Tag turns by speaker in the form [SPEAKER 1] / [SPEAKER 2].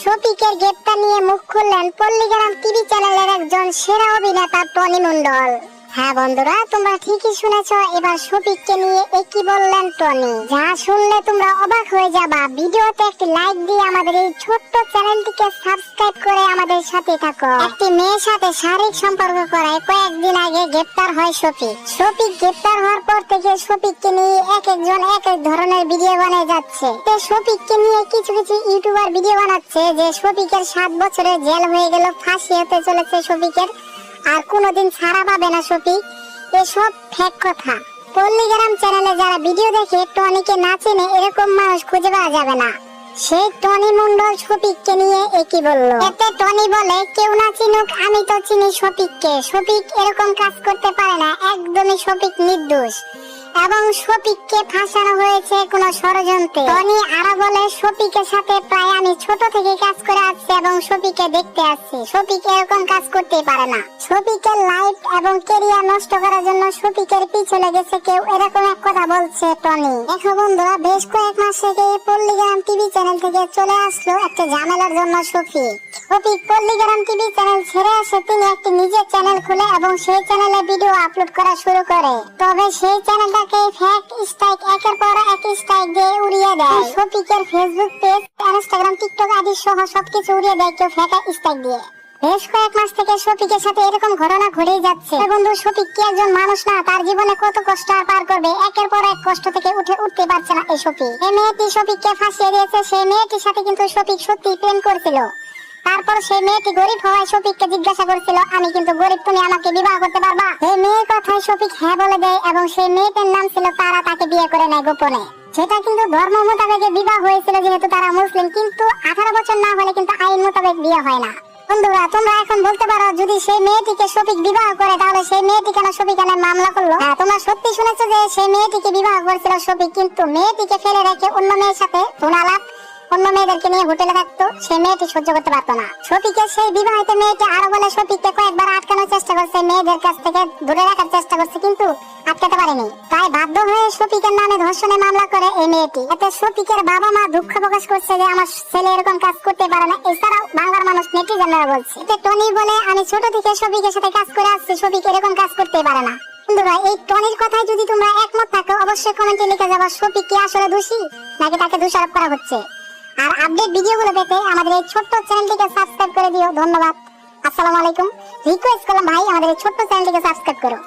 [SPEAKER 1] শফিকের গ্রেপ্তার নিয়ে মুখ খুললেন পল্লীগ্রাম টিভি চ্যানেলের একজন সেরা অভিনেতা টনি মণ্ডল। হ্যাঁ বন্ধুরা, তোমরা ঠিকই শুনেছ। এবার শফিককে নিয়ে একই বললেন টনি, যা শুনলে তোমরা অবাক হয়ে যাবা। ভিডিওতে একটি লাইক দিয়ে আমাদের এই ছোট্ট চ্যানেলটিকে সাবস্ক্রাইব করে আমাদের সাথে থাকো। একটি মেয়ের সাথে শারীরিক সম্পর্ক করায় কয়েকদিন আগে গ্রেপ্তার হয় শফিক গ্রেপ্তার হওয়ার পর থেকে শফিককে নিয়ে এক একজন এক এক ধরনের ভিডিও বানিয়ে যাচ্ছে। শফিককে নিয়ে কিছু কিছু ইউটিউবার ভিডিও বানাচ্ছে যে শফিকের 7 বছরের জেল হয়ে গেল, ফাঁসি হতে চলেছে শফিকের, আর কোনোদিন ছাড়া পাবে না শফিক। এসব ফেক কথা। পল্লীগ্রাম চ্যানেলে যারা ভিডিও দেখে টনিকে না চেনে এরকম মানুষ খুঁজে পাওয়া যাবে না। সেই টনি মণ্ডল শফিককে নিয়ে একই বলল। এতে টনি বলে, কেউ না চিনুক, আমি তো চিনি শফিককে। শফিক এরকম কাজ করতে পারে না, একদমই শফিক নির্দোষ এবং শফিককে ফাঁসানো হয়েছে কোনো ষড়যন্ত্রে। টনি আরো বলে, শফিকের সাথে প্রায় আমি ছোট থেকে কাজ করে আসছি এবং শফিককে দেখতে আসছি। শফিক এরকম কাজ করতে পারে না। শফিকের লাইফ এবং ক্যারিয়ার নষ্ট করার জন্য শফিকের পিছে লেগেছে কেউ, এরকম এক কথা বলছে টনি। দেখো বন্ধুরা, বেশ কয়েক মাস থেকে পল্লীগ্রাম টিভি চ্যানেল থেকে চলে আসলো একটা ঝামেলার জন্য শফিক পল্লীগ্রাম টিভি চ্যানেল ছেড়ে আসে তিনি একটি নিজের চ্যানেল খুলে এবং সেই চ্যানেলে ভিডিও আপলোড করা শুরু করে। তবে সেই চ্যানেলটাকে ফেক স্ট্রাইক একের পর এক স্ট্রাইক দিয়ে উড়িয়ে দেয়। শফিকের ফেসবুক পেজ, ইনস্টাগ্রাম, টিকটক আদি সহ সবকিছু উড়িয়ে দেয় কেউ ফেক স্ট্রাইক দিয়ে। বেশ কয়েক মাস থেকে শফিকের সাথে এরকম ঘটনা ঘটেই যাচ্ছে। বন্ধু, শফিক কি একজন মানুষ না? তার জীবনে কত কষ্ট আর পার করবে, একের পর এক কষ্ট থেকে উঠতে পারছে না এই শফিক। এই মেয়েটি শফিককে ফাঁসিয়ে দিয়েছে। সেই মেয়েটির সাথে কিন্তু শফিক সত্যি প্রেম করছিল। তারপর সেই মেয়েটি গরিব হওয়ায় শফিককে জিজ্ঞাসা করছিল, আমি কিন্তু গরিব, তুমি আমাকে বিবাহ করতে পারবা? এই মেয়ের কথায় শফিক হ্যাঁ বলে দেয় এবং সেই মেয়েটির নাম ছিল তারা। তাকে বিয়ে করে নেয় গোপনে। সেটা কিন্তু ধর্ম মোতাবেক বিবাহ হয়েছিল, যেহেতু তারা মুসলিম। কিন্তু 18 বছর না হলে কিন্তু আইন মোতাবেক বিয়ে হয় না। বন্ধুরা, তোমরা এখন বলতে পারো, যদি সেই মেয়েটিকে শফিক বিবাহ করে তাহলে সেই মেয়েটি কেন শফিক এনে মামলা করলো? হ্যাঁ, তোমরা সত্যি শুনেছো যে সেই মেয়েটিকে বিবাহ করেছিল শফিক, কিন্তু মেয়েটিকে ফেলে রেখে অন্য মেয়ের সাথে ফোনালাপ, অন্য মেয়েদেরকে নিয়ে হোটেলে থাকতো। সেই মেয়েটি সহ্য করতে পারতো না। শফিকের সেই বিবাহিত মেয়েটি আরো বলে শফিককে কয়েকবার আটকানোর চেষ্টা করছে, মেয়েদের কাছ থেকে দূরে রাখার চেষ্টা করছে, কিন্তু আটকাতে পারেনি। তাই বাধ্য হয়ে শফিকের নামে ধর্ষণের মামলা করে এই মেয়েটি। এতে শফিকের বাবা মা দুঃখ প্রকাশ করছে যে আমার ছেলে এরকম কাজ করতে পারে না। এছাড়াও বাংলার মানুষ নেটিজেনরা বলছে। এতে টনি বলে, আমি ছোট থেকে শফিকের সাথে কাজ করে আসছি, শফিক এরকম কাজ করতে পারে না। বন্ধুরা, এই টনির কথায় যদি তোমরা একমত থাকো অবশ্যই কমেন্টে লিখে যাবা শফিক কি আসলে দোষী নাকি তাকে দোষারোপ করা হচ্ছে। আর আপডেট ভিডিওগুলো পেতে আমাদের এই ছোট্ট চ্যানেলটিকে সাবস্ক্রাইব করে দিও। ধন্যবাদ। আসসালামু আলাইকুম। রিকোয়েস্ট করলাম ভাই, আমাদের এই ছোট্ট চ্যানেলটিকে সাবস্ক্রাইব করো।